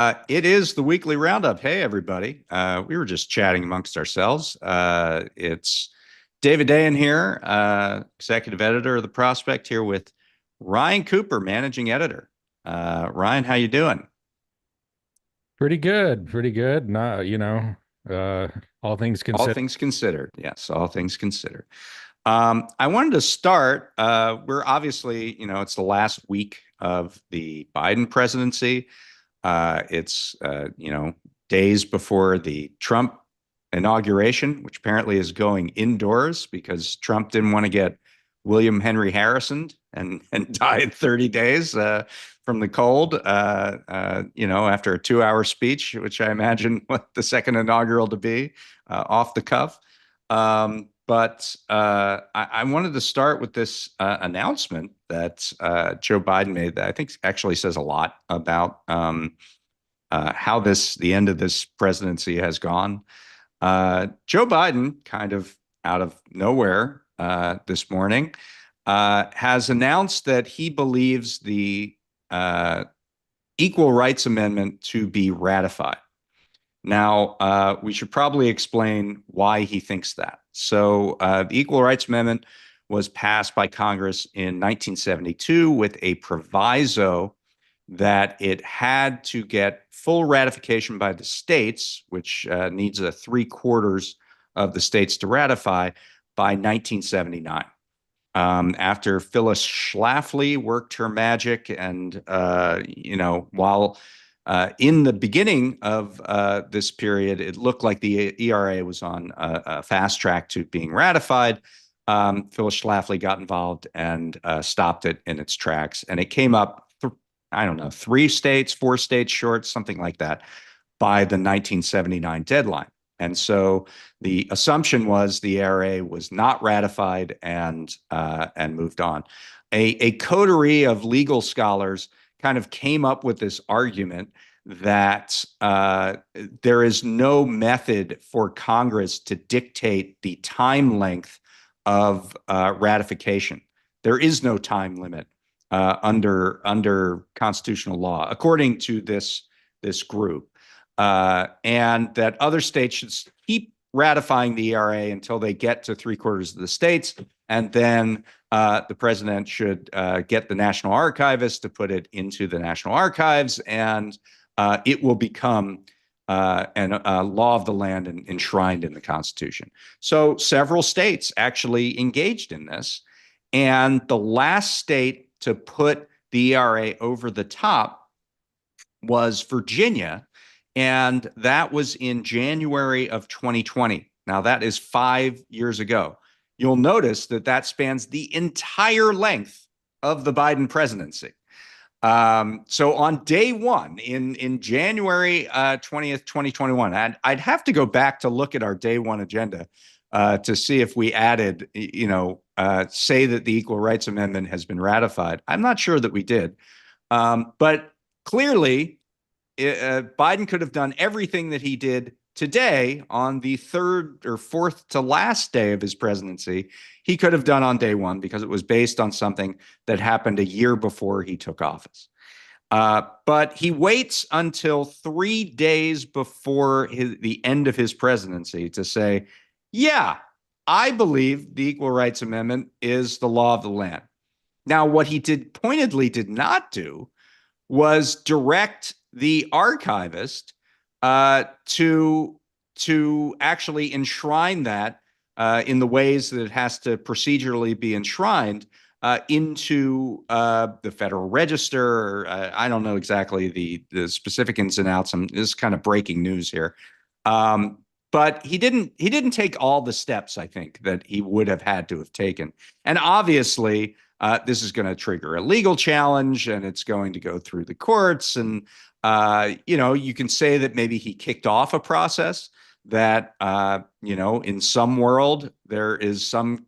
It is the weekly roundup. Hey, everybody. We were just chatting amongst ourselves. It's David Dayen here, executive editor of The Prospect, here with Ryan Cooper, managing editor. Ryan, how you doing? Pretty good, pretty good. Not, uh, all things All considered. things considered. Yes, all things considered. I wanted to start. We're obviously, it's the last week of the Biden presidency. It's days before the Trump inauguration, which apparently is going indoors because Trump didn't want to get William Henry Harrison and die in 30 days from the cold, after a 2 hour speech, which I imagine what the second inaugural to be off the cuff. But I wanted to start with this announcement that Joe Biden made that I think actually says a lot about how the end of this presidency has gone. Joe Biden, kind of out of nowhere this morning, has announced that he believes the uh, Equal Rights Amendment to be ratified. Now, we should probably explain why he thinks that. The Equal Rights Amendment was passed by Congress in 1972 with a proviso that it had to get full ratification by the states, which needs a three-quarters of the states to ratify by 1979. After Phyllis Schlafly worked her magic, and while in the beginning of this period, it looked like the ERA was on a fast track to being ratified. Phyllis Schlafly got involved and stopped it in its tracks, and it came up. I don't know, 3 states, 4 states short, something like that, by the 1979 deadline. And so the assumption was the ERA was not ratified and moved on. A coterie of legal scholars kind of came up with this argument that there is no method for Congress to dictate the time length of ratification. There is no time limit under constitutional law, according to this group, and that other states should keep ratifying the ERA until they get to three-quarters of the states, and then the president should get the National Archivist to put it into the National Archives, and it will become a law of the land and enshrined in the Constitution. So several states actually engaged in this, and the last state to put the ERA over the top was Virginia, and that was in January of 2020. Now, that is 5 years ago. You'll notice that that spans the entire length of the Biden presidency. So on day one, in January 20th, 2021, I'd have to go back to look at our day one agenda to see if we added, say that the Equal Rights Amendment has been ratified. I'm not sure that we did. But clearly, Biden could have done everything that he did today on the third or fourth to last day of his presidency. He could have done on day one because it was based on something that happened a year before he took office. But he waits until 3 days before the end of his presidency to say, yeah, I believe the Equal Rights Amendment is the law of the land. Now, what he pointedly did not do was direct the archivist to actually enshrine that in the ways that it has to procedurally be enshrined into the Federal Register. Or, I don't know exactly the specific ins and outs. This is kind of breaking news here. But he didn't take all the steps, I think, that he would have had to have taken. And obviously, this is going to trigger a legal challenge, and it's going to go through the courts. And you can say that maybe he kicked off a process that in some world there is some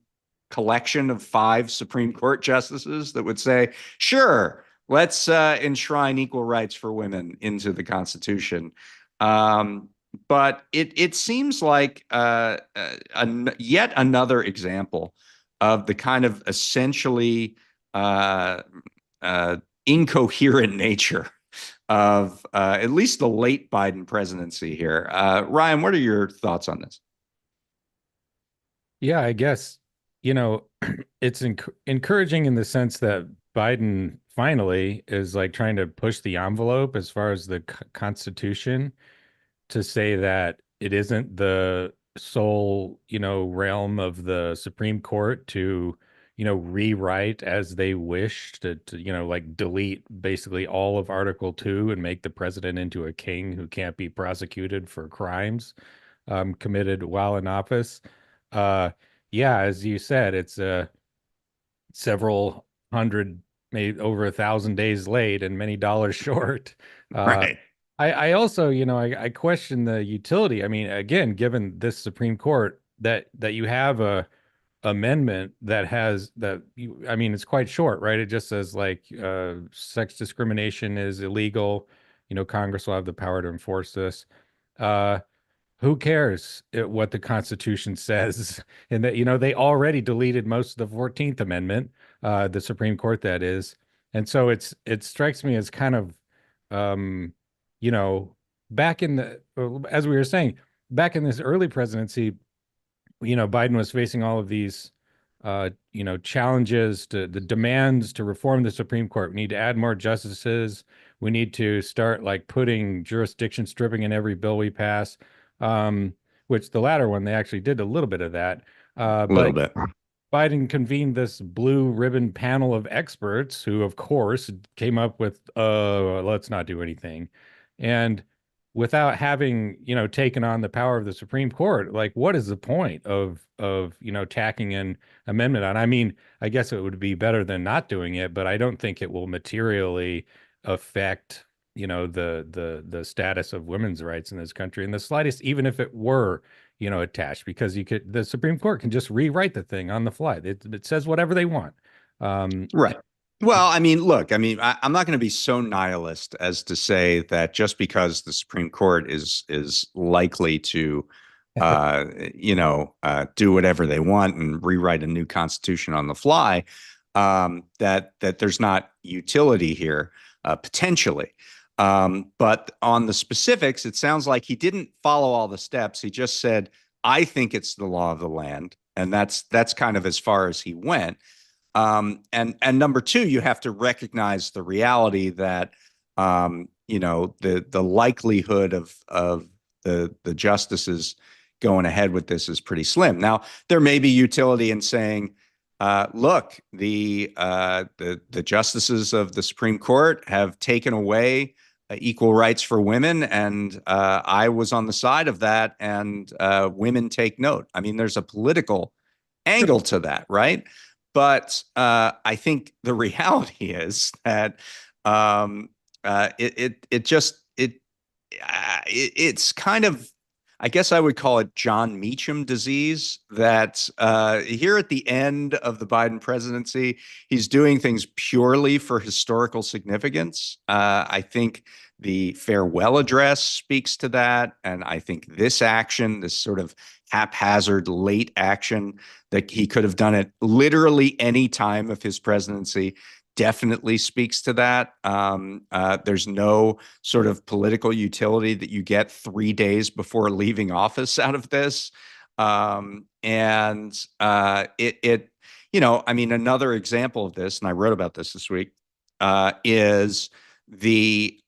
collection of 5 Supreme Court justices that would say, sure, let's enshrine equal rights for women into the Constitution. But it seems like yet another example of the kind of essentially incoherent nature of at least the late Biden presidency here. Ryan, what are your thoughts on this? Yeah, I guess, you know, it's encouraging in the sense that Biden finally is like trying to push the envelope as far as the Constitution to say that it isn't the sole, realm of the Supreme Court to, rewrite as they wish to, like delete basically all of Article 2 and make the president into a king who can't be prosecuted for crimes committed while in office. Uh, yeah, as you said, it's several hundred, maybe over 1,000 days late and many dollars short. Uh, Right. I also, I question the utility. I mean, again, given this Supreme Court that you have a amendment that has that you, I mean, it's quite short, right? It just says like sex discrimination is illegal. Congress will have the power to enforce this. Uh, who cares what the Constitution says? And that, they already deleted most of the 14th Amendment, the Supreme Court, that is. And so it strikes me as kind of, um, you know, back in the, as we were saying, back in this early presidency, Biden was facing all of these, challenges to the demands to reform the Supreme Court. We need to add more justices. We need to start like putting jurisdiction stripping in every bill we pass. Which the latter one, they actually did a little bit of that. A little But bit. Biden convened this blue ribbon panel of experts who, of course, came up with, let's not do anything. And without having, taken on the power of the Supreme Court, like, what is the point of, tacking an amendment on? I mean, I guess it would be better than not doing it, but I don't think it will materially affect, the status of women's rights in this country in the slightest, even if it were attached, because the Supreme Court can just rewrite the thing on the fly. It says whatever they want. Um, Right. Well, I mean, look, I mean, I'm not going to be so nihilist as to say that just because the Supreme Court is likely to, do whatever they want and rewrite a new constitution on the fly, that there's not utility here, potentially. But on the specifics, it sounds like he didn't follow all the steps. He just said, "I think it's the law of the land," and that's kind of as far as he went. And number two, you have to recognize the reality that the likelihood of the justices going ahead with this is pretty slim. Now, there may be utility in saying, look, the justices of the Supreme Court have taken away equal rights for women, and I was on the side of that, and women take note. I mean, there's a political angle to that, right? But I think the reality is that it's kind of, I guess I would call it John Meacham disease, that here at the end of the Biden presidency, he's doing things purely for historical significance. I think the farewell address speaks to that. And I think this action, this sort of haphazard late action that he could have done at literally any time of his presidency, definitely speaks to that. There's no sort of political utility that you get 3 days before leaving office out of this. I mean, another example of this, and I wrote about this week, is the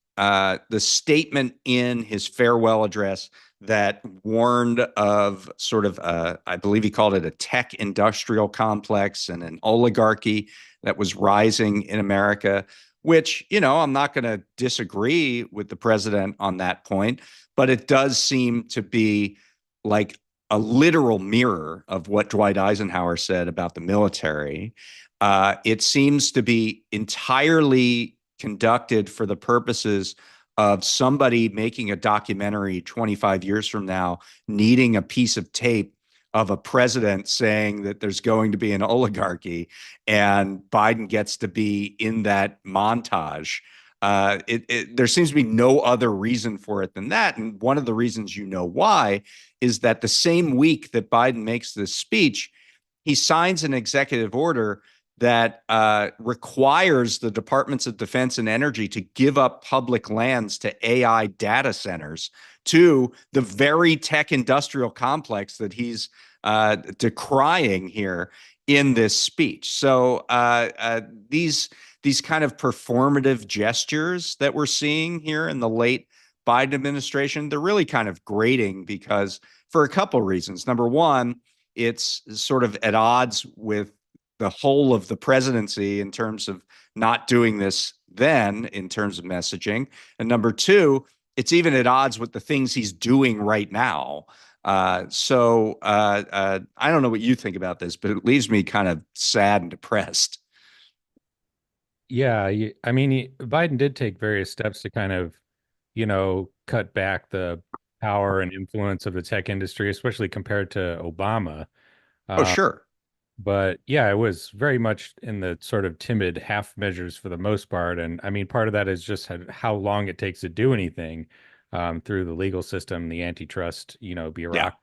statement in his farewell address that warned of sort of, I believe he called it a tech industrial complex and an oligarchy that was rising in America, which, I'm not going to disagree with the president on that point, but it does seem to be like a literal mirror of what Dwight Eisenhower said about the military. It seems to be entirely conducted for the purposes of somebody making a documentary 25 years from now, needing a piece of tape of a president saying that there's going to be an oligarchy, and Biden gets to be in that montage. There seems to be no other reason for it than that. And one of the reasons why is that the same week that Biden makes this speech, he signs an executive order that requires the departments of defense and energy to give up public lands to AI data centers, to the very tech industrial complex that he's decrying here in this speech. So these kind of performative gestures that we're seeing here in the late Biden administration, they're really kind of grating because for a couple of reasons. Number one, it's sort of at odds with the whole of the presidency in terms of not doing this then in terms of messaging. And number two, it's even at odds with the things he's doing right now. I don't know what you think about this, but it leaves me kind of sad and depressed. Yeah, I mean, Biden did take various steps to kind of, cut back the power and influence of the tech industry, especially compared to Obama. Oh, Uh, sure. but yeah, it was very much in the sort of timid half measures for the most part. And I mean, part of that is just how long it takes to do anything through the legal system, the antitrust, Yeah. bureaucracy.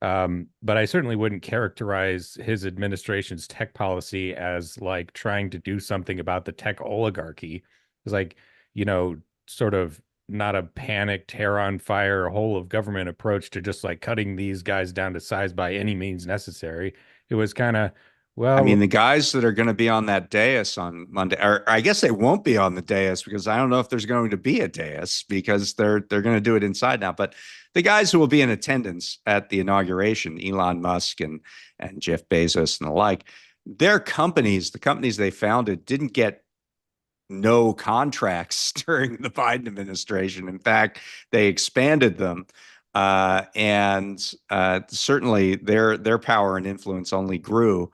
But I certainly wouldn't characterize his administration's tech policy as like trying to do something about the tech oligarchy. It's like, you know, sort of not a panicked, hair on fire, whole of government approach to just like cutting these guys down to size by any means necessary. It was kind of, I well, mean, the guys that are going to be on that dais on Monday, or I guess they won't be on the dais because I don't know if there's going to be a dais because they're going to do it inside now. But the guys who will be in attendance at the inauguration, Elon Musk and Jeff Bezos and the like, their companies, the companies they founded, didn't get no contracts during the Biden administration. In fact, they expanded them. And certainly their power and influence only grew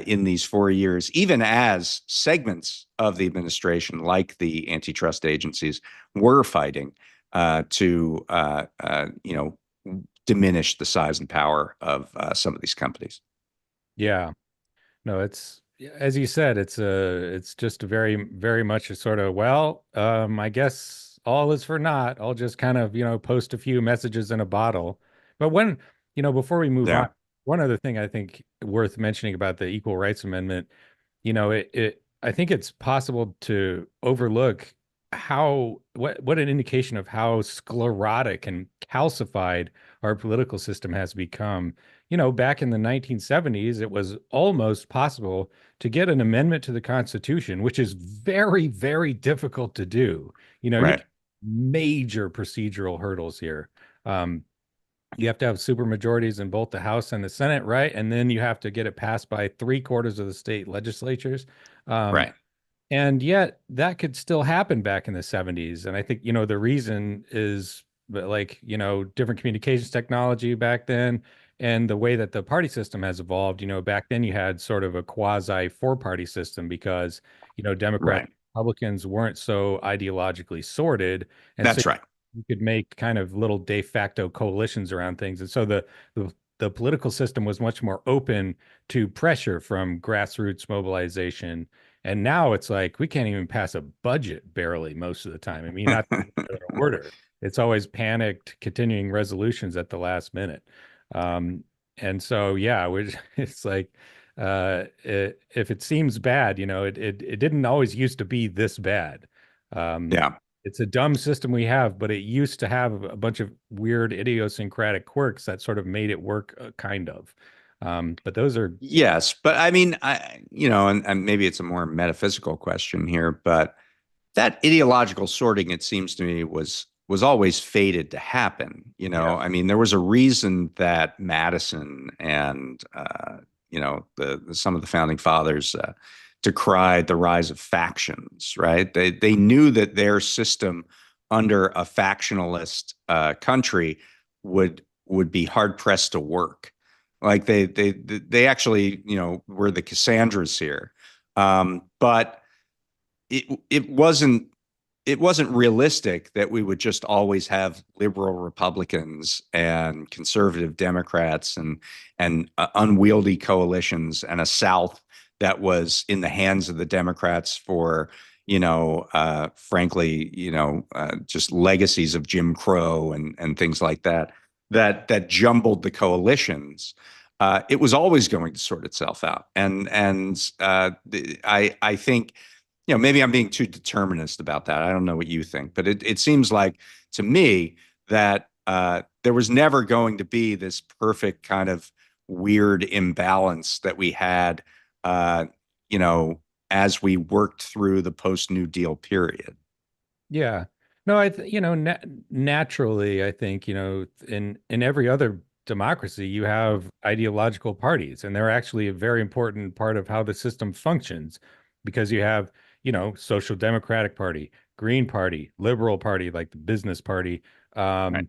in these 4 years, even as segments of the administration, like the antitrust agencies, were fighting to diminish the size and power of some of these companies. yeah. No, it's as you said, it's just a very, very much a sort of, well, I guess all is for naught. I'll just kind of, post a few messages in a bottle. But before we move on, Yeah, one other thing I think worth mentioning about the Equal Rights Amendment, I think it's possible to overlook what an indication of how sclerotic and calcified our political system has become. Back in the 1970s, it was almost possible to get an amendment to the Constitution, which is very, very difficult to do. You right, get major procedural hurdles here. Um, you have to have super majorities in both the House and the Senate, right? And then you have to get it passed by three-quarters of the state legislatures. Um, right, and yet that could still happen back in the 70s. And I think, the reason is like, different communications technology back then and the way that the party system has evolved. Back then you had sort of a quasi four-party system because, Democrats, right. Republicans weren't so ideologically sorted. And so That's right. you could make kind of little de facto coalitions around things. And so the political system was much more open to pressure from grassroots mobilization. And now it's like we can't even pass a budget barely most of the time. I mean, not in order. It's always panicked, continuing resolutions at the last minute. Um, and so, yeah, it's like if it seems bad, it didn't always used to be this bad. Um, Yeah. it's a dumb system we have, but it used to have a bunch of weird idiosyncratic quirks that sort of made it work, kind of. But those are, Yes, but I mean, and maybe it's a more metaphysical question here, but that ideological sorting, it seems to me, was always fated to happen. yeah, I mean, there was a reason that Madison and the some of the founding fathers decried the rise of factions. Right? They knew that their system under a factionalist country would be hard pressed to work. Like they actually were the Cassandras here, but it wasn't realistic that we would just always have liberal Republicans and conservative Democrats and unwieldy coalitions and a South that was in the hands of the Democrats for frankly just legacies of Jim Crow and things like that that jumbled the coalitions. it was always going to sort itself out. I think, maybe I'm being too determinist about that. I don't know what you think, but it seems like to me that there was never going to be this perfect kind of weird imbalance that we had, uh, you know, as we worked through the post New Deal period. Yeah. No, naturally, I think, in every other democracy, you have ideological parties, and they're actually a very important part of how the system functions because you have, Social Democratic Party, Green Party, Liberal Party, like the Business Party, Right. um,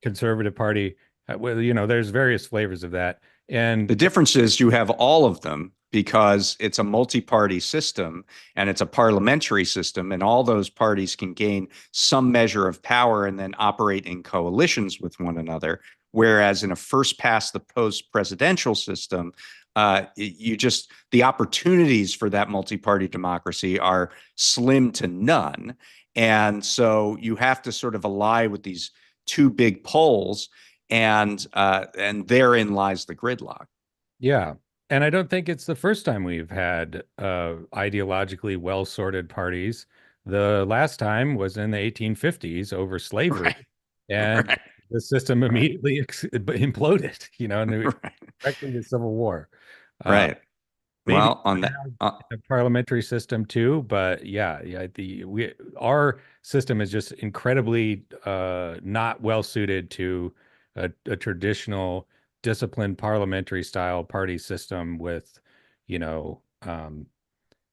Conservative Party. Well, there's various flavors of that. And The difference is you have all of them because it's a multi-party system and it's a parliamentary system, and all those parties can gain some measure of power and then operate in coalitions with one another. Whereas in a first past the post presidential system, the opportunities for that multi-party democracy are slim to none. And so you have to sort of ally with these two big poles, and therein lies the gridlock. yeah. And I don't think it's the first time we've had ideologically well sorted parties. The last time was in the 1850s over slavery, Right. and Right. the system immediately imploded, and Right. directly the Civil War. Uh, Right. Maybe Well, on that, a parliamentary system too, but yeah, our system is just incredibly not well suited to a traditional disciplined parliamentary style party system with, you know, um,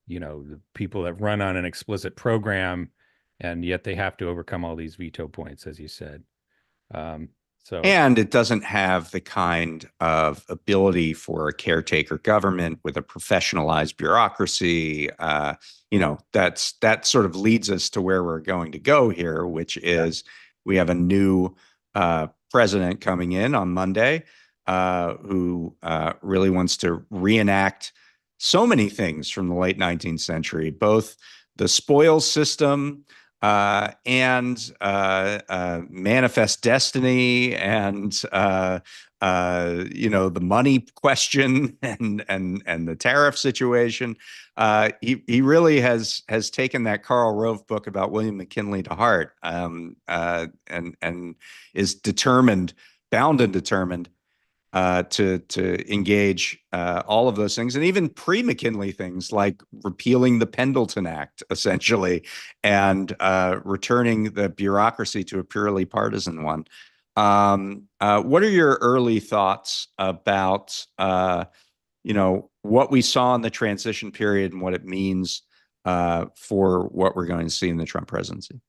the people that run on an explicit program, and yet they have to overcome all these veto points, as you said. Um, so and it doesn't have the kind of ability for a caretaker government with a professionalized bureaucracy. That sort of leads us to where we're going to go here, which yeah, is we have a new president coming in on Monday, who really wants to reenact so many things from the late 19th century, both the spoils system, and manifest destiny, and the money question, and the tariff situation. He really has taken that Karl Rove book about William McKinley to heart, and is bound and determined to engage all of those things, and even pre-McKinley things like repealing the Pendleton Act, essentially, and returning the bureaucracy to a purely partisan one. What are your early thoughts about what we saw in the transition period and what it means for what we're going to see in the Trump presidency?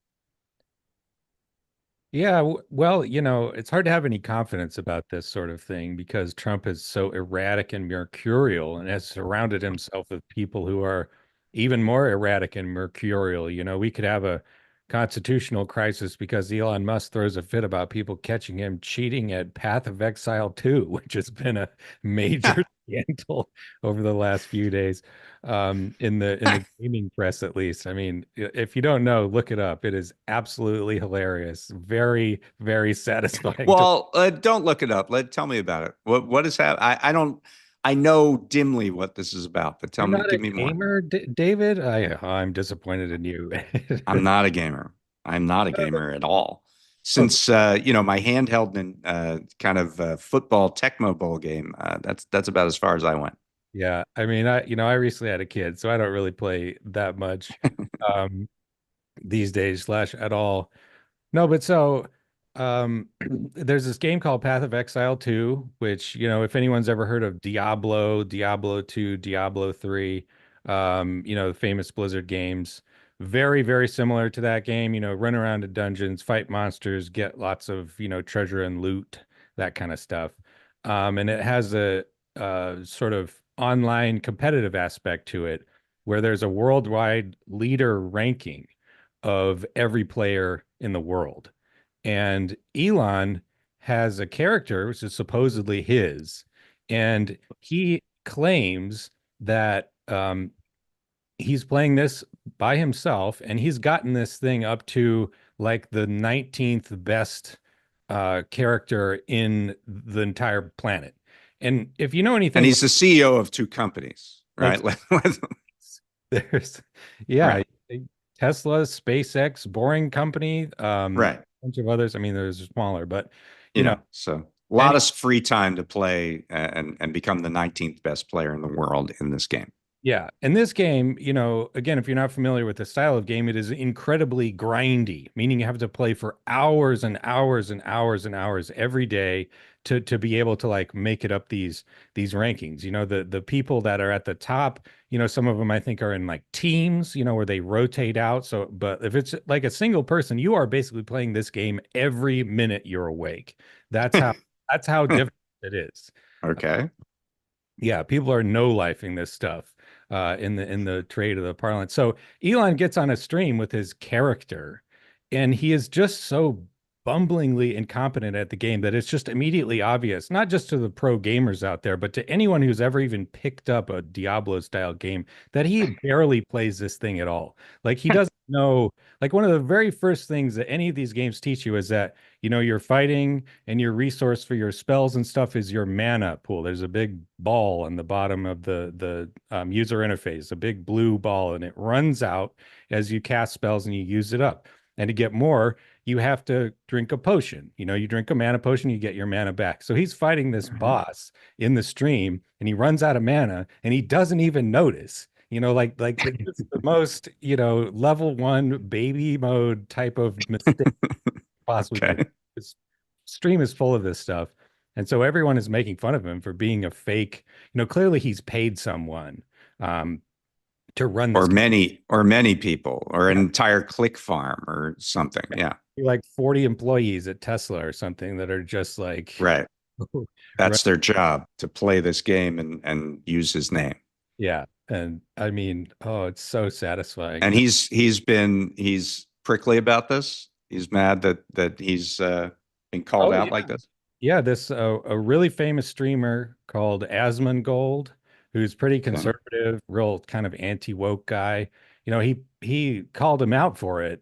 Yeah, well, it's hard to have any confidence about this sort of thing because Trump is so erratic and mercurial and has surrounded himself with people who are even more erratic and mercurial. We could have a constitutional crisis because Elon Musk throws a fit about people catching him cheating at Path of Exile 2, which has been a major scandal over the last few days, in the gaming press, at least. I mean, if you don't know, look it up. It is absolutely hilarious. Very, very satisfying to. Well, don't look it up. Tell me about it. What is happening? I don't. I know dimly what this is about, but You're not a give me more. gamer, David? I'm disappointed in you. I'm not a gamer. I'm not a gamer at all. Oh, Since my handheld and kind of football Tecmo Bowl game, that's about as far as I went. yeah. I mean, I recently had a kid, so I don't really play that much um these days slash at all. No, but so there's this game called Path of Exile 2, which, if anyone's ever heard of Diablo, Diablo 2, Diablo 3, the famous Blizzard games, very, very similar to that game, run around in dungeons, fight monsters, get lots of, treasure and loot, that kind of stuff. And it has a sort of online competitive aspect to it where there's a worldwide leader ranking of every player in the world. And Elon has a character, which is supposedly his, and he claims that he's playing this by himself, and he's gotten this thing up to like the 19th best character in the entire planet. And if you know And anything, he's the CEO of two companies, like right? there's, yeah, Right. Tesla, SpaceX, Boring Company, Right. a bunch of others. I mean, there's smaller, but You you know, know, so a and lot of free time to play and become the 19th best player in the world in this game. yeah, and this game, again, if you're not familiar with the style of game, it is incredibly grindy, meaning you have to play for hours and hours and hours and hours every day to be able to like make it up these rankings. The people that are at the top, some of them I think are in like teams, where they rotate out. So, but if it's like a single person, you are basically playing this game every minute you're awake. That's how that's how difficult it is. Okay. Yeah, people are no-lifing this stuff in the trade of the parlance. So Elon gets on a stream with his character, and he is just so bumblingly incompetent at the game that it's just immediately obvious, not just to the pro gamers out there, but to anyone who's ever even picked up a Diablo-style game, that he barely plays this thing at all. Like he doesn't know. Like one of the very first things that any of these games teach you is that you're fighting and your resource for your spells and stuff is your mana pool. There's a big ball on the bottom of the user interface, a big blue ball, and it runs out as you cast spells and you use it up. And to get more, you have to drink a potion. You drink a mana potion, you get your mana back. So he's fighting this boss in the stream, and he runs out of mana, and he doesn't even notice. Like the most, level one baby mode type of mistake possibly could. Okay. His stream is full of this stuff. And so everyone is making fun of him for being a fake. Clearly he's paid someone um, to run this. Or many people or an Yeah. entire click farm or something. Yeah. Like 40 employees at Tesla or something that are just like, Right. run- That's their job to play this game and use his name. yeah. And I mean, oh, it's so satisfying. And he's prickly about this. He's mad that he's been called Oh, out yeah. like this. Yeah, this a really famous streamer called Asmongold, who's pretty Okay. conservative, real kind of anti-woke guy. He called him out for it,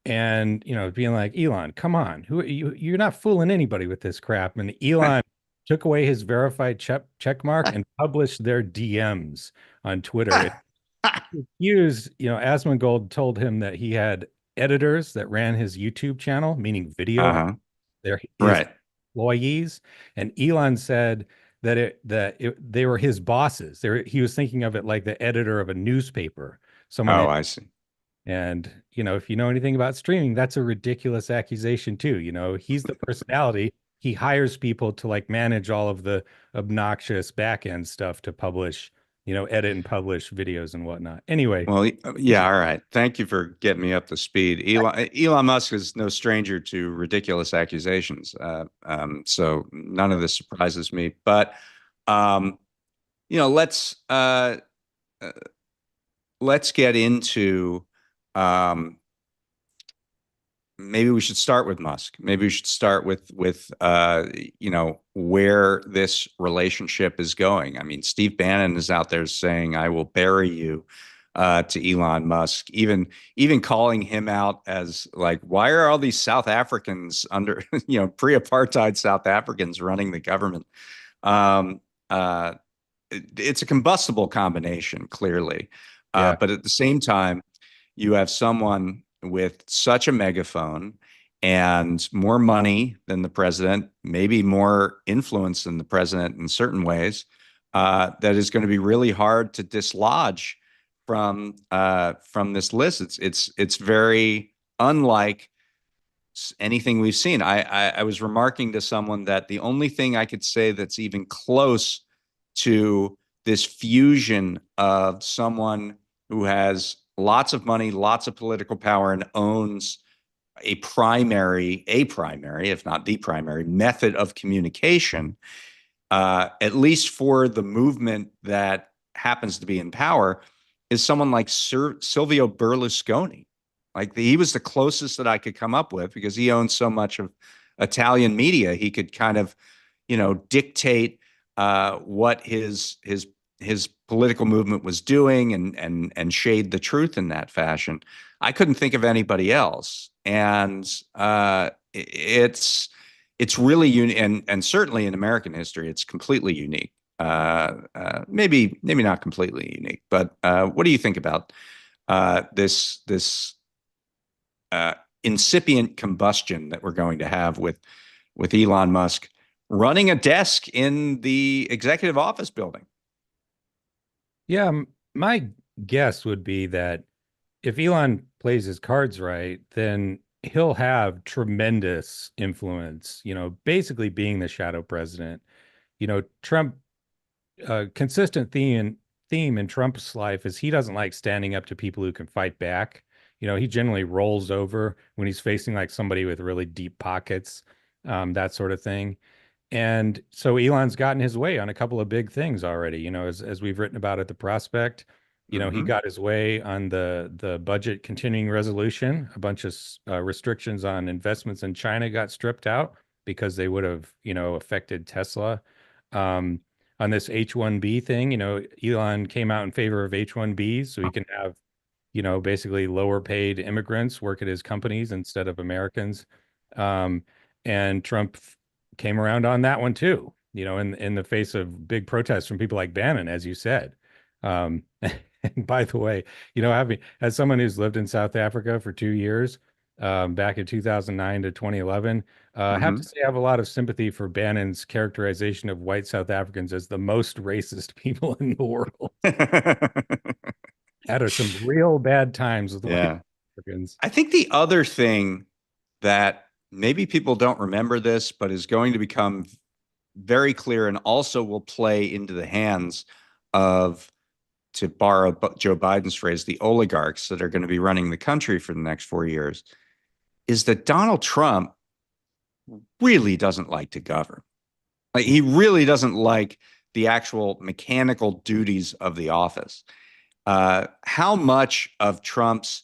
and being like, Elon, come on, you're not fooling anybody with this crap. And Elon took away his verified check mark and published their DMs on Twitter. It used, Asmongold told him that he had editors that ran his YouTube channel, meaning video. Uh-huh. They're his Right. employees, and Elon said they were his bosses. He was thinking of it like the editor of a newspaper, someone Oh, that, I see. and if you know anything about streaming, that's a ridiculous accusation too. He's the personality. He hires people to like manage all of the obnoxious back end stuff to publish, edit and publish videos and whatnot. Anyway, Well, yeah, all right. Thank you for getting me up to speed. Elon Musk is no stranger to ridiculous accusations, so none of this surprises me. But um, let's let's get into um, maybe we should start with Musk. Maybe we should start with where this relationship is going. I mean, Steve Bannon is out there saying, "I will bury you," to Elon Musk, even calling him out as like, why are all these South Africans under pre-apartheid South Africans running the government? Um, uh, it's a combustible combination, clearly, yeah, but at the same time you have someone with such a megaphone and more money than the president, maybe more influence than the president in certain ways, that is going to be really hard to dislodge from this list. It's very unlike anything we've seen. I was remarking to someone that the only thing I could say that's even close to this fusion of someone who has lots of money, lots of political power, and owns a primary, if not the primary method of communication, at least for the movement that happens to be in power, is someone like Silvio Berlusconi. Like he was the closest that I could come up with because he owns so much of Italian media. He could kind of, dictate what his political movement was doing and shade the truth in that fashion. I couldn't think of anybody else, and it's it's really unique, and certainly in American history, it's completely unique. Maybe not completely unique, but what do you think about this uh, incipient combustion that we're going to have with Elon Musk running a desk in the executive office building? Yeah, my guess would be that if Elon plays his cards right, then he'll have tremendous influence, basically being the shadow president. Trump, consistent theme in Trump's life is he doesn't like standing up to people who can fight back. He generally rolls over when he's facing like somebody with really deep pockets, that sort of thing. And so Elon's gotten his way on a couple of big things already, as we've written about at the Prospect. He Hmm. got his way on the budget continuing resolution. A bunch of restrictions on investments in China got stripped out because they would have, affected Tesla. Um, on this H-1B thing, Elon came out in favor of H-1Bs so he can have, basically lower paid immigrants work at his companies instead of Americans. Um, and Trump came around on that one too, in the face of big protests from people like Bannon, as you said. And by the way, having as someone who's lived in South Africa for 2 years, back in 2009 to 2011, I have to Hmm. say I have a lot of sympathy for Bannon's characterization of white South Africans as the most racist people in the world. Had some real bad times with white Yeah. Africans. I think the other thing that maybe people don't remember this, but is going to become very clear and also will play into the hands of, to borrow Joe Biden's phrase, the oligarchs that are going to be running the country for the next 4 years, is that Donald Trump really doesn't like to govern. Like, he really doesn't like the actual mechanical duties of the office. How much of Trump's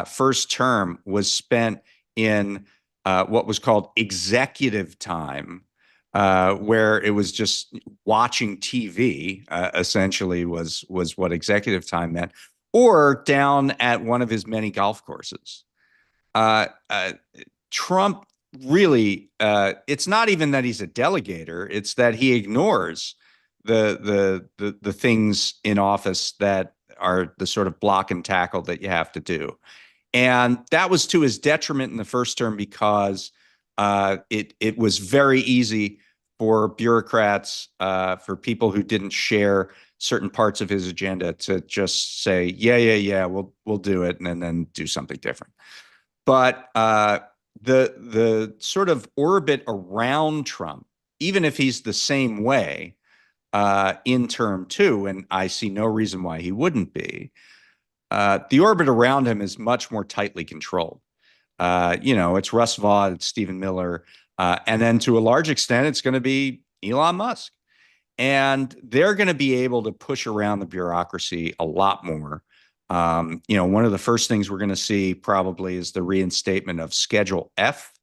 first term was spent in what was called executive time, where it was just watching TV, essentially was what executive time meant, or down at one of his many golf courses. Uh, uh, Trump really, it's not even that he's a delegator; it's that he ignores the things in office that are the sort of block and tackle that you have to do. And that was to his detriment in the first term because it was very easy for bureaucrats, for people who didn't share certain parts of his agenda, to just say, yeah, we'll do it, and then do something different. But the sort of orbit around Trump, even if he's the same way in term two, and I see no reason why he wouldn't be, the orbit around him is much more tightly controlled. It's Russ Vaught, it's Stephen Miller, and then to a large extent, it's going to be Elon Musk. And they're going to be able to push around the bureaucracy a lot more. One of the first things we're going to see probably is the reinstatement of Schedule F,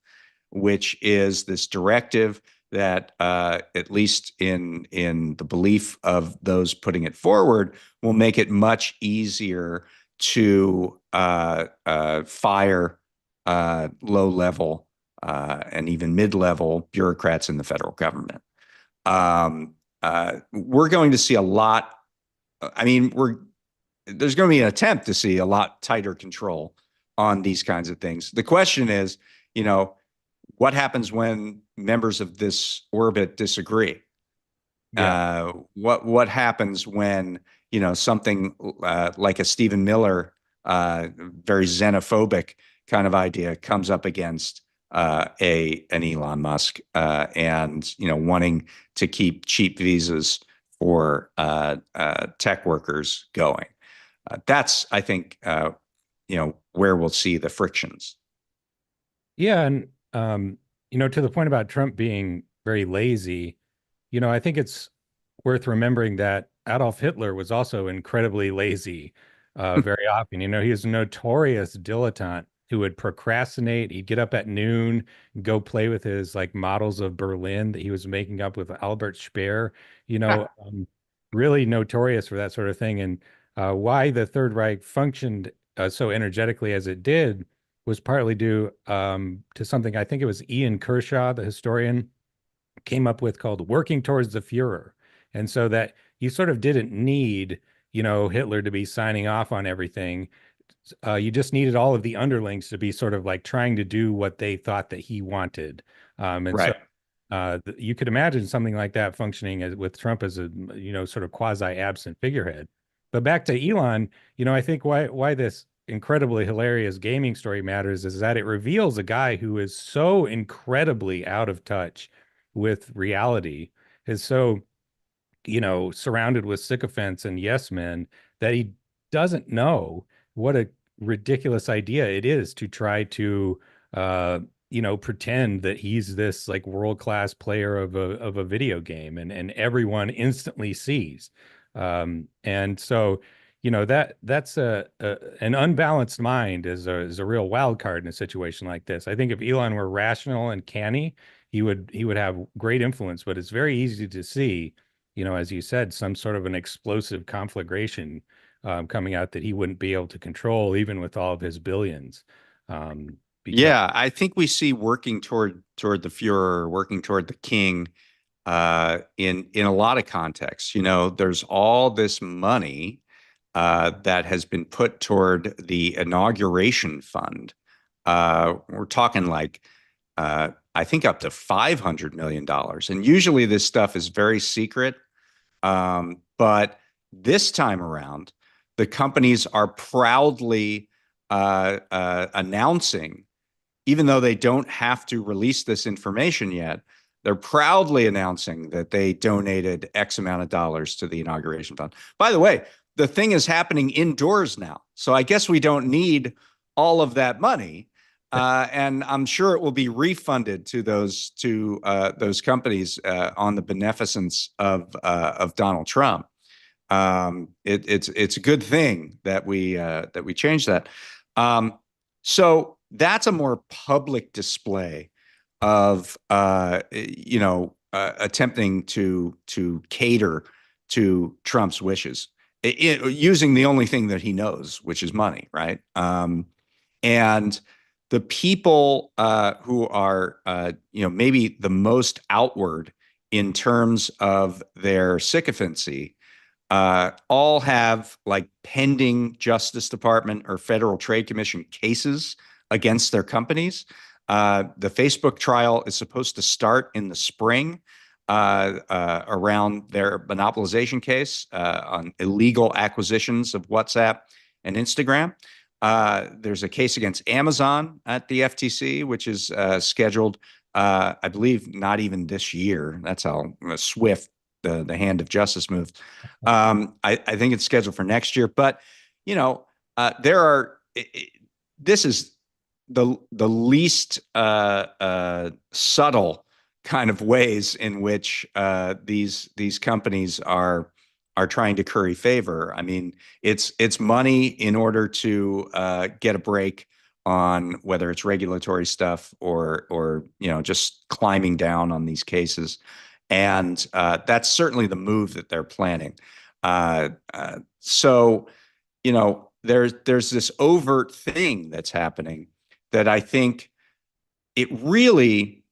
which is this directive that, at least in the belief of those putting it forward, will make it much easier to fire low level and even mid level bureaucrats in the federal government. We're going to see a lot. I mean, there's going to be an attempt to see a lot tighter control on these kinds of things. The question is, you know, what happens when members of this orbit disagree? Yeah. What happens when something like a Stephen Miller, very xenophobic kind of idea comes up against a an Elon Musk, and wanting to keep cheap visas for tech workers going? That's, I think, where we'll see the frictions. Yeah, and to the point about Trump being very lazy, I think it's worth remembering that Adolf Hitler was also incredibly lazy, very often. He was a notorious dilettante who would procrastinate. He'd get up at noon, go play with his like models of Berlin that he was making up with Albert Speer. Really notorious for that sort of thing. And why the Third Reich functioned so energetically as it did was partly due to something I think it was Ian Kershaw, the historian, came up with called working towards the Fuhrer. And so that you sort of didn't need, Hitler to be signing off on everything. You just needed all of the underlings to be sort of like trying to do what they thought that he wanted. And so Right. you could imagine something like that functioning with Trump as a, sort of quasi-absent figurehead. But back to Elon, I think why this incredibly hilarious gaming story matters is that it reveals a guy who is so incredibly out of touch with reality, is so surrounded with sycophants and yes men that he doesn't know what a ridiculous idea it is to try to pretend that he's this like world-class player of a video game and everyone instantly sees. And so that's an unbalanced mind is a real wild card in a situation like this. I think if Elon were rational and canny, he would have great influence, but it's very easy to see, as you said, some sort of an explosive conflagration coming out that he wouldn't be able to control, even with all of his billions. Because Yeah, I think we see working toward the Fuhrer, working toward the king, in a lot of contexts. There's all this money that has been put toward the inauguration fund. We're talking like I think up to $500 million, and usually this stuff is very secret. But this time around, the companies are proudly announcing, even though they don't have to release this information yet, they're proudly announcing that they donated X amount of dollars to the inauguration fund. By the way, the thing is happening indoors now. So I guess we don't need all of that money. And I'm sure it will be refunded to those companies on the beneficence of Donald Trump. It's a good thing that we changed that. So that's a more public display of attempting to cater to Trump's wishes, using the only thing that he knows, which is money, right? And the people who are maybe the most outward in terms of their sycophancy all have like pending Justice Department or Federal Trade Commission cases against their companies. The Facebook trial is supposed to start in the spring around their monopolization case on illegal acquisitions of WhatsApp and Instagram. There's a case against Amazon at the FTC, which is scheduled, I believe, not even this year. That's how swift the hand of justice moved. I think it's scheduled for next year. But there are. This is the least subtle kind of ways in which these companies are trying to curry favor. I mean, it's money in order to get a break on whether it's regulatory stuff or just climbing down on these cases, and that's certainly the move that they're planning. So there's this overt thing that's happening that I think it really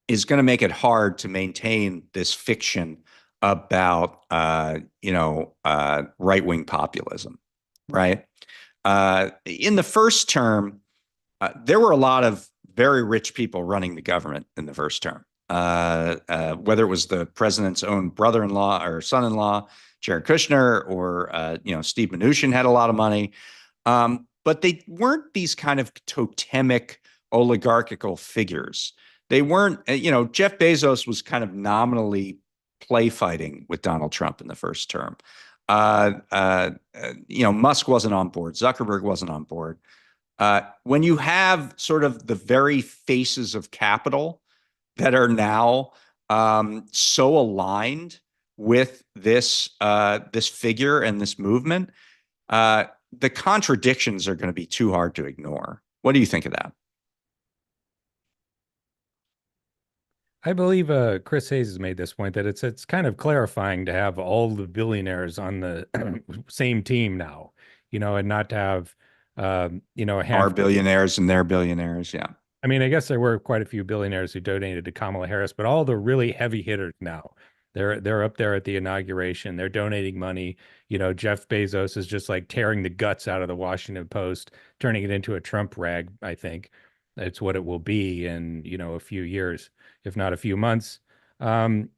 is going to make it hard to maintain this fiction about right-wing populism, right? In the first term, there were a lot of very rich people running the government in the first term. Whether it was the president's own brother-in-law or son-in-law, Jared Kushner, or Steve Mnuchin had a lot of money, but they weren't these kind of totemic oligarchical figures. They weren't. Jeff Bezos was kind of nominally play fighting with Donald Trump in the first term. Musk wasn't on board. Zuckerberg wasn't on board. When you have sort of the very faces of capital that are now so aligned with this figure and this movement, the contradictions are going to be too hard to ignore. What do you think of that? I believe Chris Hayes has made this point that it's kind of clarifying to have all the billionaires on the same team now, and not to have A Our handful. billionaires and their billionaires. Yeah. I mean, I guess there were quite a few billionaires who donated to Kamala Harris, but all the really heavy hitters now, they're up there at the inauguration. They're donating money. Jeff Bezos is just like tearing the guts out of the Washington Post, turning it into a Trump rag, I think. That's what it will be in, a few years, if not a few months. Um,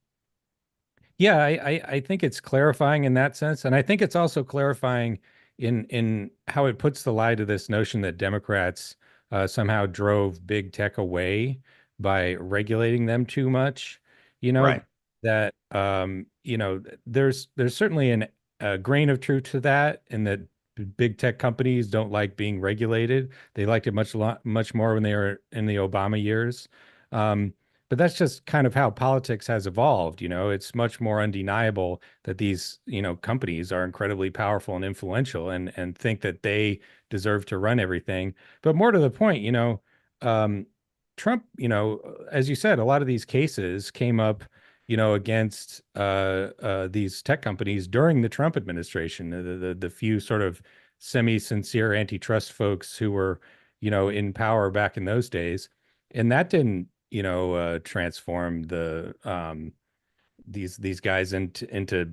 yeah, I think it's clarifying in that sense, and I think it's also clarifying in how it puts the lie to this notion that Democrats somehow drove big tech away by regulating them too much. You know Right. that there's certainly a grain of truth to that, in that big tech companies don't like being regulated. They liked it much more when they were in the Obama years. Um, but that's just kind of how politics has evolved. It's much more undeniable that these, companies are incredibly powerful and influential, and think that they deserve to run everything. But more to the point, um, Trump, as you said, a lot of these cases came up, against these tech companies during the Trump administration. The few sort of semi-sincere antitrust folks who were, in power back in those days, and that didn't transform these guys into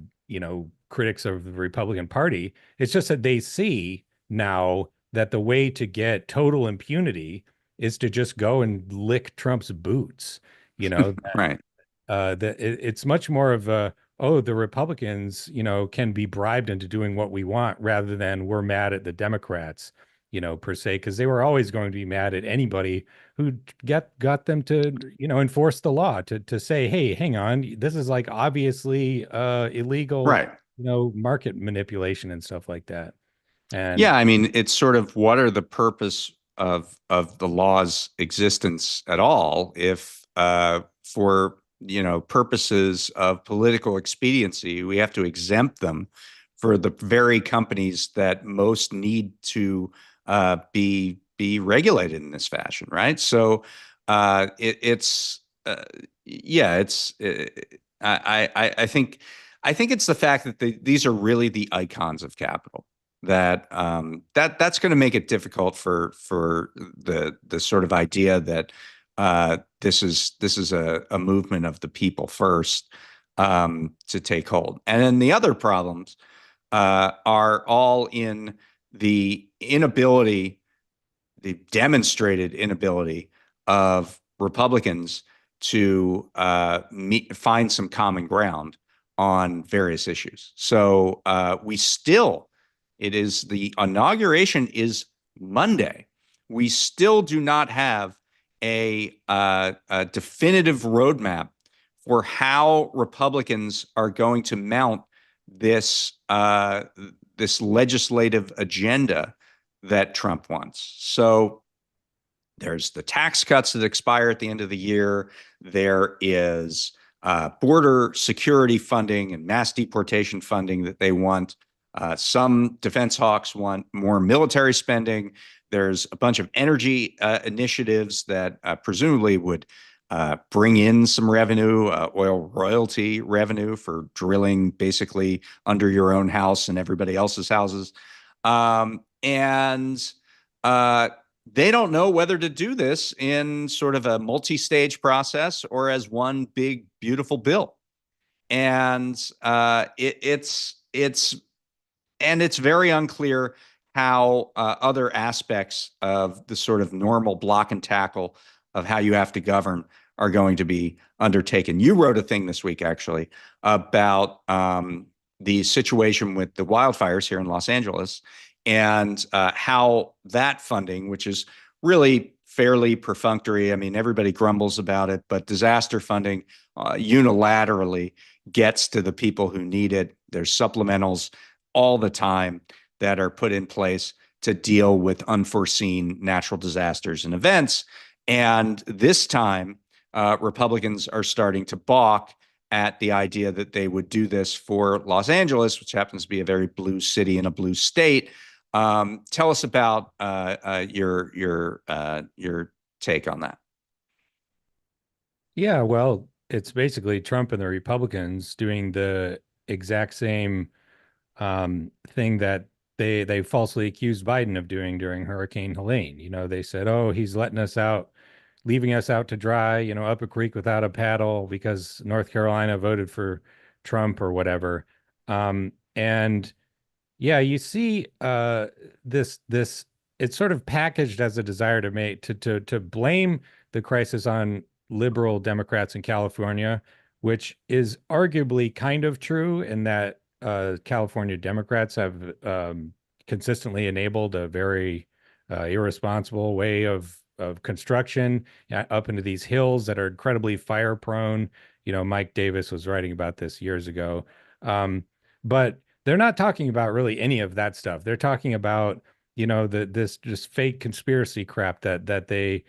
critics of the Republican Party. It's just that they see now that the way to get total impunity is to just go and lick Trump's boots. You know, Right. it's much more of a, oh, the Republicans, can be bribed into doing what we want, rather than we're mad at the Democrats, per se, because they were always going to be mad at anybody who got them to, enforce the law, to say, hey, hang on, this is like obviously illegal, Right. market manipulation and stuff like that. Yeah, And I mean, it's sort of what are the purpose of the law's existence at all if for purposes of political expediency we have to exempt them for the very companies that most need to be regulated in this fashion, right? So it's yeah, it's I think it's the fact that these are really the icons of capital that's going to make it difficult for the sort of idea that this is a movement of the people first to take hold. And then the other problems are all in the inability, the demonstrated inability of Republicans to find some common ground on various issues. So it is the inauguration is Monday. We still do not have a definitive roadmap for how Republicans are going to mount this legislative agenda that Trump wants. So there's the tax cuts that expire at the end of the year. There is border security funding and mass deportation funding that they want. Some defense hawks want more military spending. There's a bunch of energy initiatives that presumably would bring in some revenue, oil royalty revenue for drilling basically under your own house and everybody else's houses. And they don't know whether to do this in sort of a multi-stage process or as one big, beautiful bill. And it's very unclear how other aspects of the sort of normal block and tackle of how you have to govern are going to be undertaken. You wrote a thing this week, actually, about the situation with the wildfires here in Los Angeles and how that funding, which is really fairly perfunctory. I mean, everybody grumbles about it, but disaster funding unilaterally gets to the people who need it. There's supplementals all the time that are put in place to deal with unforeseen natural disasters and events. And this time, Republicans are starting to balk at the idea that they would do this for Los Angeles, which happens to be a very blue city in a blue state. Tell us about your take on that. yeah, well, it's basically Trump and the Republicans doing the exact same thing that they falsely accused Biden of doing during Hurricane Helene. You know, they said, "Oh, he's letting us out, leaving us out to dry, you know, up a creek without a paddle because North Carolina voted for Trump or whatever." And yeah, you see this it's sort of packaged as a desire to make to blame the crisis on liberal Democrats in California, which is arguably kind of true in that California Democrats have consistently enabled a very irresponsible way of construction up into these hills that are incredibly fire prone. You know, Mike Davis was writing about this years ago. But they're not talking about really any of that stuff. They're talking about, you know, this just fake conspiracy crap that they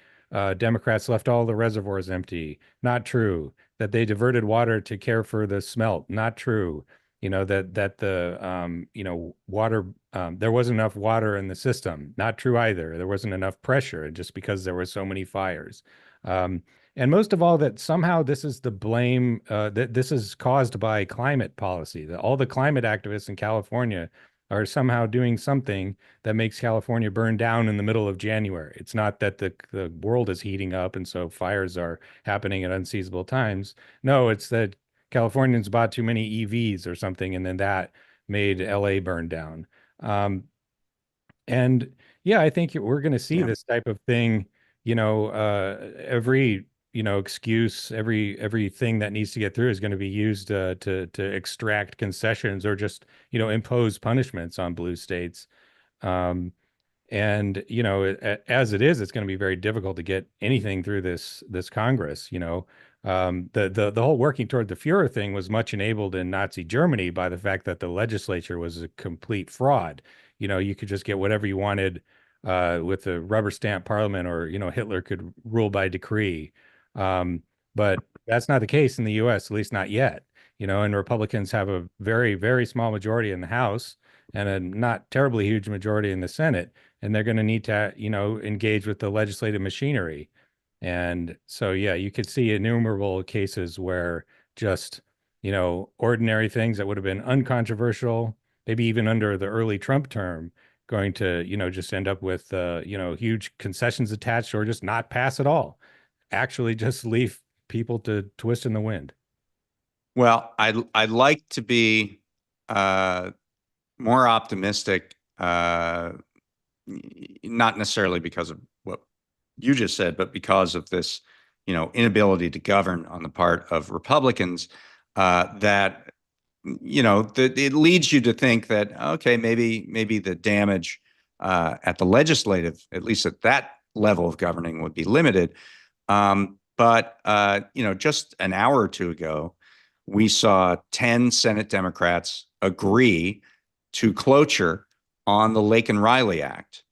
Democrats left all the reservoirs empty. Not true. That they diverted water to care for the smelt. Not true. You know, that the you know, water there wasn't enough water in the system. Not true either. There wasn't enough pressure just because there were so many fires. Um, and most of all, that somehow this is the blame, that this is caused by climate policy, that all the climate activists in California are somehow doing something that makes California burn down in the middle of January. It's not that the world is heating up and so fires are happening at unseasonable times. No, it's that Californians bought too many EVs or something, and then that made LA burn down. Um, and yeah, I think we're going to see Yeah. this type of thing, you know, every, you know, excuse, everything that needs to get through is going to be used to extract concessions or just, you know, impose punishments on blue states. Um, and you know, as it is, it's going to be very difficult to get anything through this Congress. You know, the whole working toward the Fuhrer thing was much enabled in Nazi Germany by the fact that the legislature was a complete fraud. You know, you could just get whatever you wanted with a rubber stamp parliament, or you know, Hitler could rule by decree. But that's not the case in the U.S., at least not yet. You know, and Republicans have a very, very small majority in the House and a not terribly huge majority in the Senate, and they're going to need to, you know, engage with the legislative machinery. And so, yeah, you could see innumerable cases where just, you know, ordinary things that would have been uncontroversial, maybe even under the early Trump term, going to, you know, just end up with, you know, huge concessions attached or just not pass at all. Actually, just leave people to twist in the wind. Well, I'd like to be uh, more optimistic, not necessarily because of what you just said, but because of this, you know, inability to govern on the part of Republicans, that you know, it leads you to think that okay, maybe the damage at the legislative, at least at that level of governing, would be limited. But you know, just an hour or two ago, we saw 10 Senate Democrats agree to cloture on the Laken Riley Act,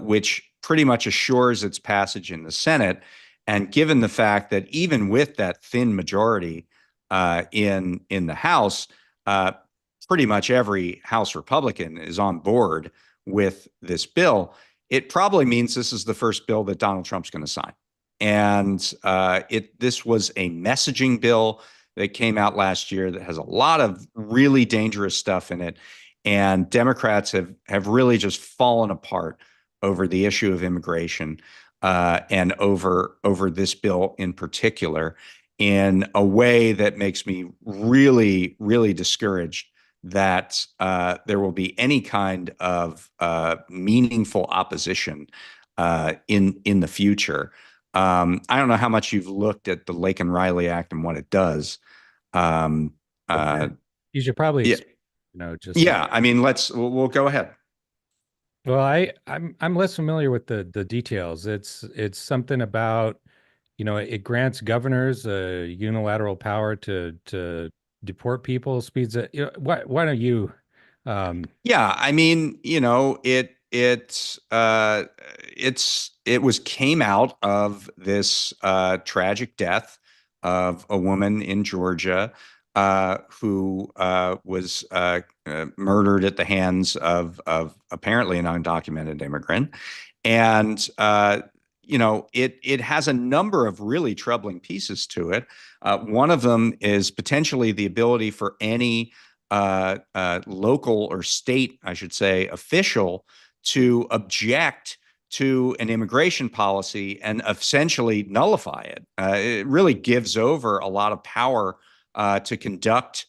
which pretty much assures its passage in the Senate. And given the fact that even with that thin majority in the House, uh, pretty much every House Republican is on board with this bill, it probably means this is the first bill that Donald Trump's going to sign. And this was a messaging bill that came out last year that has a lot of really dangerous stuff in it. And Democrats have really just fallen apart over the issue of immigration and over this bill in particular in a way that makes me really, really discouraged that there will be any kind of meaningful opposition in the future. I don't know how much you've looked at the Laken Riley Act and what it does. Um, uh, You should probably, yeah, you know, just yeah. I mean, we'll go ahead. well, I'm less familiar with the details. It's something about, you know, it grants governors a unilateral power to deport people, speeds it. You know, why don't you um Yeah, I mean, you know, it was came out of this tragic death of a woman in Georgia who was murdered at the hands of apparently an undocumented immigrant, and you know, it has a number of really troubling pieces to it. One of them is potentially the ability for any local or state, I should say, official to object to an immigration policy and essentially nullify it. It really gives over a lot of power to conduct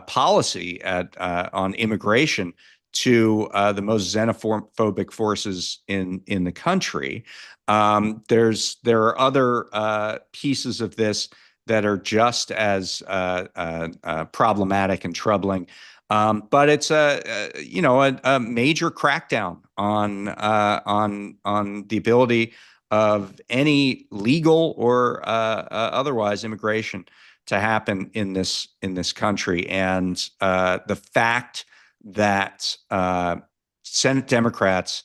policy on immigration to the most xenophobic forces in the country. There are other pieces of this that are just as problematic and troubling. But it's a major crackdown on the ability of any legal or otherwise immigration to happen in this country. And the fact that Senate Democrats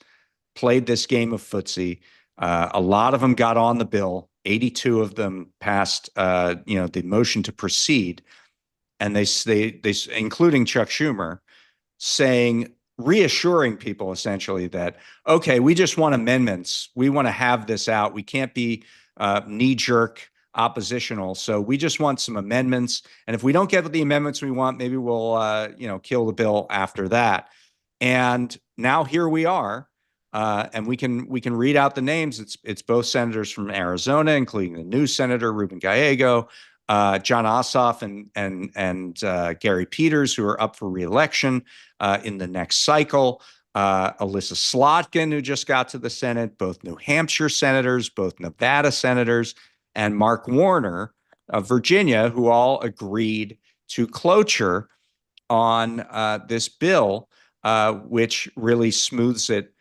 played this game of footsie, a lot of them got on the bill. 82 of them passed, the motion to proceed, and they including Chuck Schumer, saying, reassuring people essentially that, okay, we just want amendments. We want to have this out. We can't be knee-jerk oppositional. So we just want some amendments. And if we don't get the amendments we want, maybe we'll, kill the bill after that. And now here we are. And we can read out the names. It's both senators from Arizona, including the new senator Ruben Gallego, John Ossoff and Gary Peters, who are up for reelection in the next cycle. Alyssa Slotkin, who just got to the Senate, both New Hampshire senators, both Nevada senators, and Mark Warner of Virginia, who all agreed to cloture on this bill, which really smooths it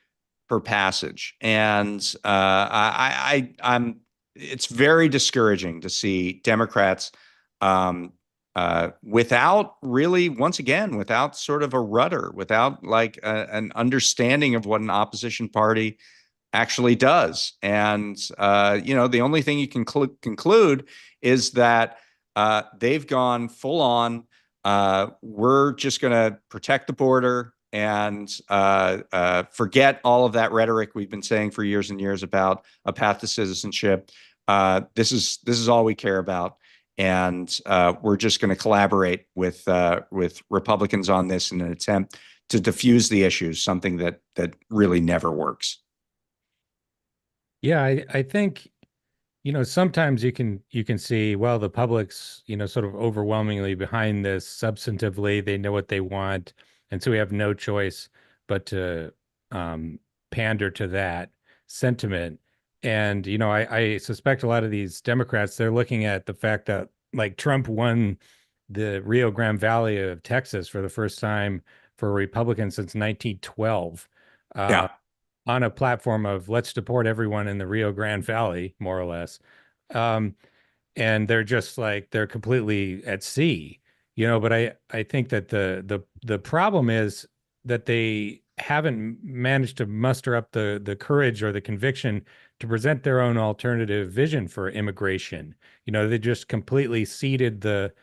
for passage. And I'm it's very discouraging to see Democrats without really, once again, without sort of a rudder, without like an understanding of what an opposition party actually does. And the only thing you can conclude is that they've gone full on. We're just going to protect the border and forget all of that rhetoric we've been saying for years and years about a path to citizenship. This is all we care about, and we're just going to collaborate with Republicans on this in an attempt to diffuse the issues, something that really never works. Yeah, I think, sometimes you can see, well, the public's, sort of overwhelmingly behind this substantively. They know what they want. And so we have no choice but to pander to that sentiment. And, I suspect a lot of these Democrats, they're looking at the fact that like Trump won the Rio Grande Valley of Texas for the first time for a Republican since 1912. Yeah. On a platform of let's deport everyone in the Rio Grande Valley, more or less. Um, and they're just like they're completely at sea, but I think that the problem is that they haven't managed to muster up the courage or the conviction to present their own alternative vision for immigration. They just completely ceded the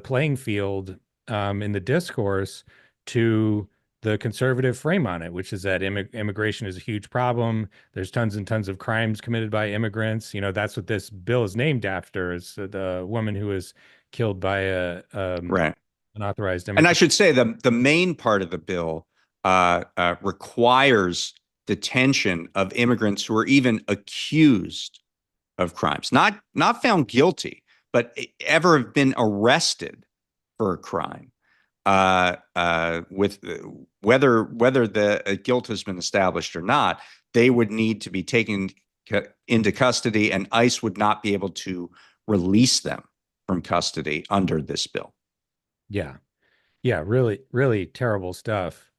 playing field in the discourse to the conservative frame on it, which is that immigration is a huge problem. There's tons and tons of crimes committed by immigrants. That's what this bill is named after, is the woman who was killed by Right. unauthorized And I immigrant. should say the main part of the bill requires detention of immigrants who are even accused of crimes, not found guilty, but ever have been arrested for a crime. With whether the guilt has been established or not, they would need to be taken into custody, and ICE would not be able to release them from custody under this bill. Yeah. Yeah. Really, really terrible stuff.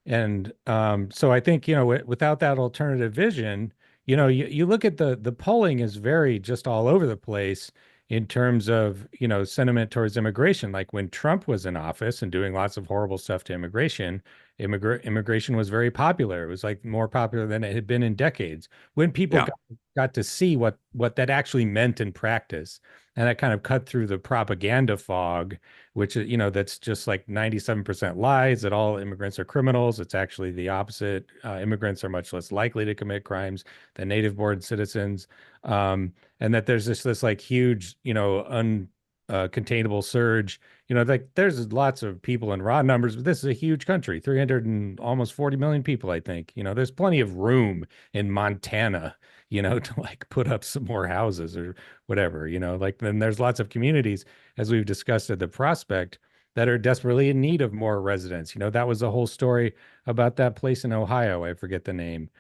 And so I think, without that alternative vision, you look at the polling is very just all over the place in terms of, sentiment towards immigration. Like when Trump was in office and doing lots of horrible stuff to immigration was very popular. It was like more popular than it had been in decades. When people Yeah. got to see what that actually meant in practice, and that kind of cut through the propaganda fog, which is, that's just like 97% lies, that all immigrants are criminals. It's actually the opposite. Immigrants are much less likely to commit crimes than native born citizens. And that there's this like huge, containable surge. Like there's lots of people in raw numbers, but this is a huge country, 300 and almost 40 million people, I think. There's plenty of room in Montana, to like put up some more houses or whatever, like then there's lots of communities, as we've discussed at the Prospect, that are desperately in need of more residents. That was the whole story about that place in Ohio. I forget the name.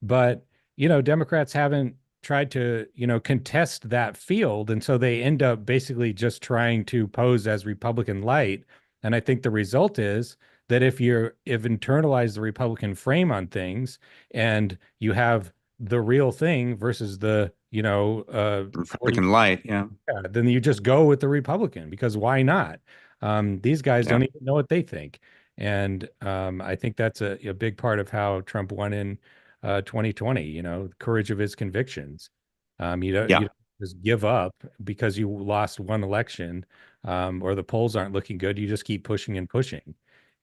But, Democrats haven't tried to, contest that field. And so they end up basically just trying to pose as Republican light. And I think the result is that if internalize the Republican frame on things and you have the real thing versus the, 40, Republican light. Yeah. yeah, then you just go with the Republican because why not? These guys Yeah. don't even know what they think. And I think that's a big part of how Trump won in 2020, courage of his convictions. You Yeah. don't just give up because you lost one election, or the polls aren't looking good. You just keep pushing and pushing.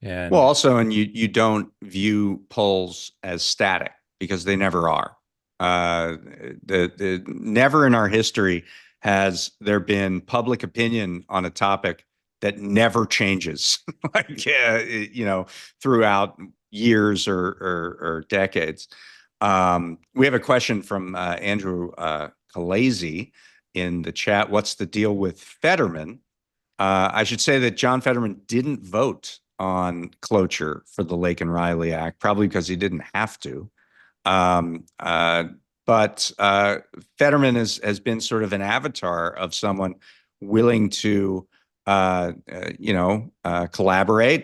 Well, And also, and you don't view polls as static because they never are. Uh, the never in our history has there been public opinion on a topic that never changes, like throughout years or decades. We have a question from Andrew Kalazy in the chat. What's the deal with Fetterman? I should say that John Fetterman didn't vote on cloture for the Lake and Riley Act, probably because he didn't have to. Um, uh, but Fetterman has been sort of an avatar of someone willing to, collaborate,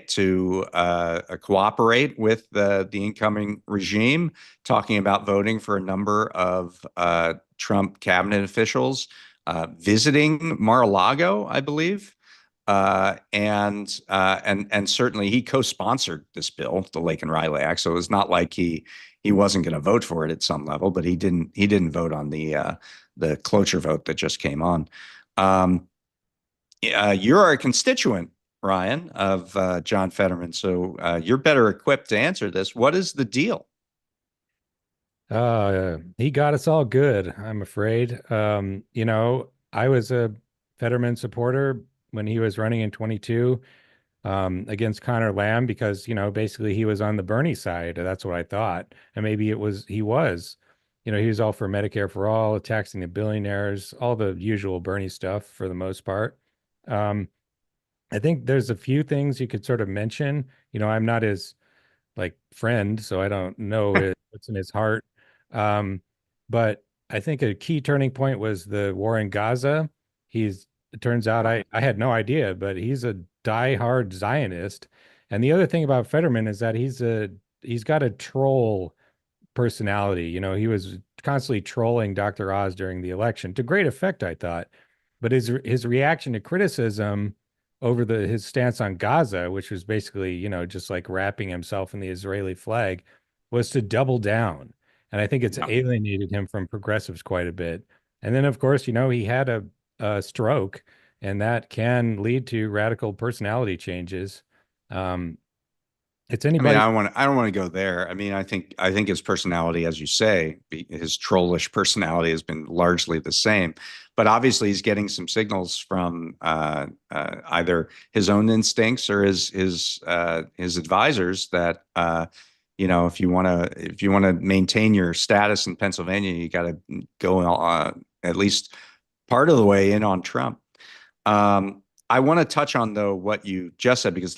to cooperate with the incoming regime, talking about voting for a number of Trump cabinet officials, visiting Mar-a-Lago, I believe. And certainly he co-sponsored this bill, the Lake and Riley Act. So it's not like he wasn't going to vote for it at some level, but he didn't vote on the cloture vote that just came on. You're a constituent, Ryan, of John Fetterman, so you're better equipped to answer this. What is the deal? he got us all good, I'm afraid. I was a Fetterman supporter when he was running in 22. Against Connor Lamb because, basically he was on the Bernie side. That's what I thought. And maybe he was, he was all for Medicare for all, taxing the billionaires, all the usual Bernie stuff for the most part. Um, I think there's a few things you could sort of mention. I'm not his like friend, so I don't know what's in his heart. Um, but I think a key turning point was the war in Gaza. It turns out I had no idea, but he's a diehard Zionist. And the other thing about Fetterman is that he's got a troll personality. He was constantly trolling Dr. Oz during the election to great effect, I thought. But his reaction to criticism over his stance on Gaza, which was basically, just like wrapping himself in the Israeli flag, was to double down. And I think it's Yeah. alienated him from progressives quite a bit. And then, of course, he had a stroke, and that can lead to radical personality changes. Um, it's I mean, anybody. I don't want to go there. I mean, I think his personality, as you say, his trollish personality has been largely the same. But obviously, he's getting some signals from either his own instincts or his advisors that if you want to maintain your status in Pennsylvania, you got to go at least part of the way in on Trump. I want to touch on though what you just said because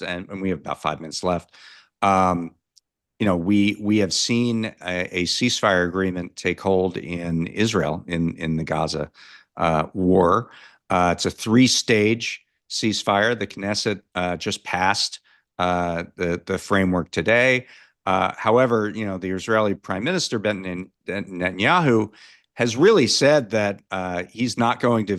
and we have about 5 minutes left. Um, we have seen a ceasefire agreement take hold in Israel in the Gaza war. It's a three-stage ceasefire. The Knesset just passed the framework today. However, the Israeli Prime Minister Benjamin Netanyahu has really said that he's not going to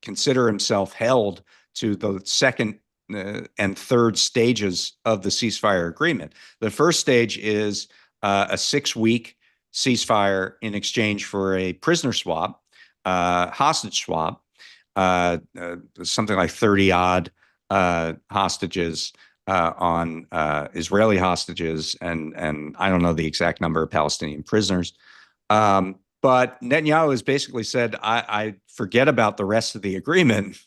consider himself held to the second and third stages of the ceasefire agreement. The first stage is a 6-week ceasefire in exchange for a prisoner swap, hostage swap, something like 30 odd hostages on Israeli hostages, and I don't know the exact number of Palestinian prisoners. But Netanyahu has basically said, I forget about the rest of the agreement,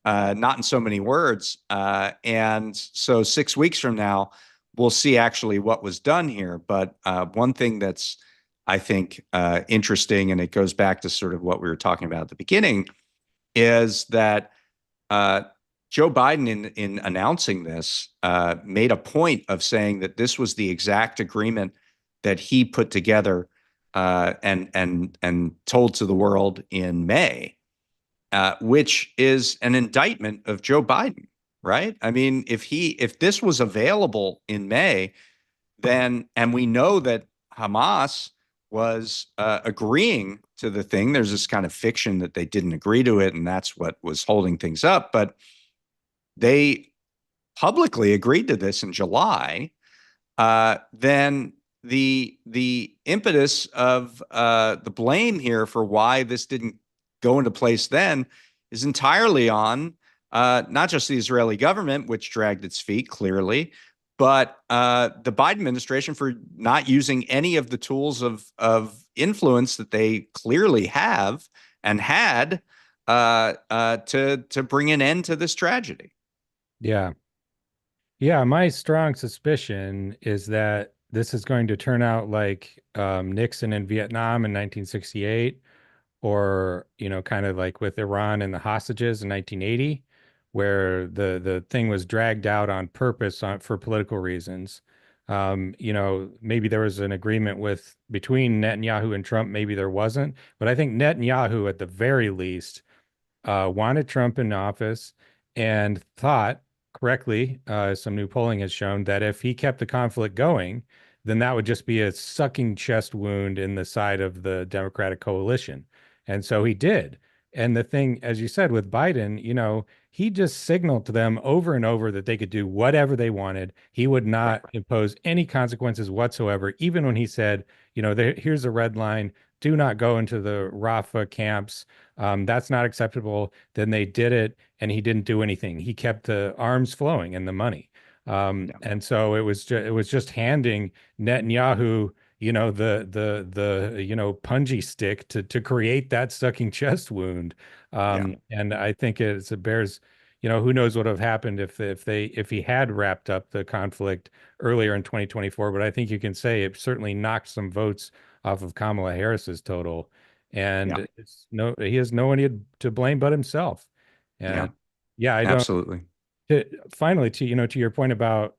not in so many words. And so 6 weeks from now, we'll see actually what was done here. But one thing that's, I think, interesting, and it goes back to sort of what we were talking about at the beginning, is that uh, Joe Biden, in announcing this, made a point of saying that this was the exact agreement that he put together and told to the world in May, which is an indictment of Joe Biden, right? I mean, if this was available in May, then and we know that Hamas was agreeing to the thing. There's this kind of fiction that they didn't agree to it, and that's what was holding things up. But they publicly agreed to this in July. Then the impetus of the blame here for why this didn't go into place then is entirely on not just the Israeli government, which dragged its feet clearly, but the Biden administration for not using any of the tools of influence that they clearly have and had to bring an end to this tragedy. Yeah. Yeah, my strong suspicion is that this is going to turn out like Nixon in Vietnam in 1968, or kind of like with Iran and the hostages in 1980, where the thing was dragged out on purpose for political reasons. Maybe there was an agreement with between Netanyahu and Trump, maybe there wasn't, but I think Netanyahu at the very least wanted Trump in office and thought correctly, some new polling has shown that if he kept the conflict going, then that would just be a sucking chest wound in the side of the Democratic coalition. And so he did. And the thing, as you said, with Biden, he just signaled to them over and over that they could do whatever they wanted. He would not impose any consequences whatsoever, even when he said, here's a red line. Do not go into the Rafah camps. That's not acceptable. Then they did it, and he didn't do anything. He kept the arms flowing and the money. Yeah. And so it was just handing Netanyahu, the punji stick to create that sucking chest wound. Yeah. And I think it bears, who knows what would have happened if he had wrapped up the conflict earlier in 2024. But I think you can say it certainly knocked some votes off of Kamala Harris's total, Yeah. and he has no one to blame but himself. Yeah. And yeah, I don't. Absolutely. Finally, to your point about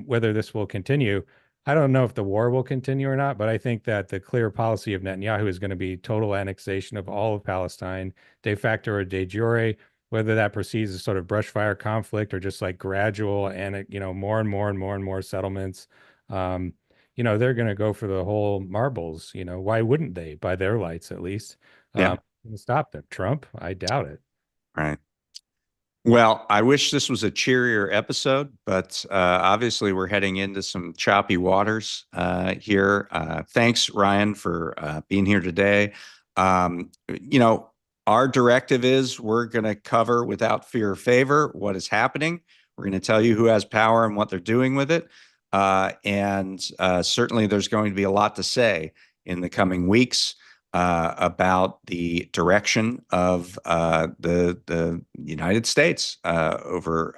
whether this will continue, I don't know if the war will continue or not, but I think that the clear policy of Netanyahu is going to be total annexation of all of Palestine, de facto or de jure, whether that proceeds as sort of brushfire conflict or just like gradual and more and more and more and more settlements. Um, they're going to go for the whole marbles. Why wouldn't they? By their lights, at least. Yeah. Stop them. Trump, I doubt it. Right. Well, I wish this was a cheerier episode, but obviously we're heading into some choppy waters here. Thanks, Ryan, for being here today. Our directive is we're going to cover without fear or favor what is happening. We're going to tell you who has power and what they're doing with it. And certainly there's going to be a lot to say in the coming weeks about the direction of the United States over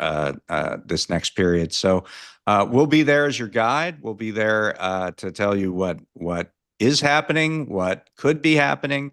this next period. So we'll be there as your guide. We'll be there to tell you what is happening, what could be happening,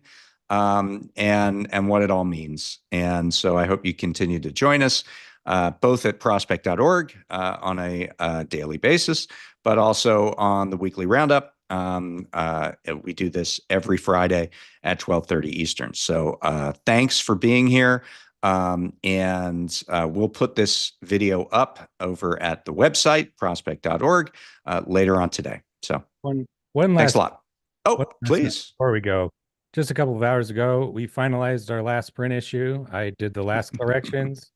and what it all means. And so I hope you continue to join us. Both at prospect.org on a daily basis, but also on the weekly roundup. We do this every Friday at 12:30 Eastern. So thanks for being here. And we'll put this video up over at the website, prospect.org, later on today. So One thanks last a lot. One Oh, last note please. before we go. Just a couple of hours ago, we finalized our last print issue. I did the last corrections.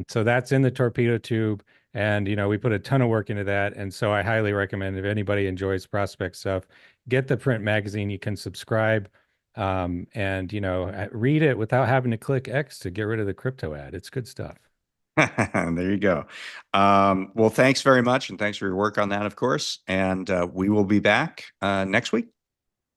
So that's in the torpedo tube. And, we put a ton of work into that. And so I highly recommend if anybody enjoys Prospect stuff, get the print magazine. You can subscribe and, read it without having to click X to get rid of the crypto ad. It's good stuff. There you go. Well, thanks very much. And thanks for your work on that, of course. And we will be back next week.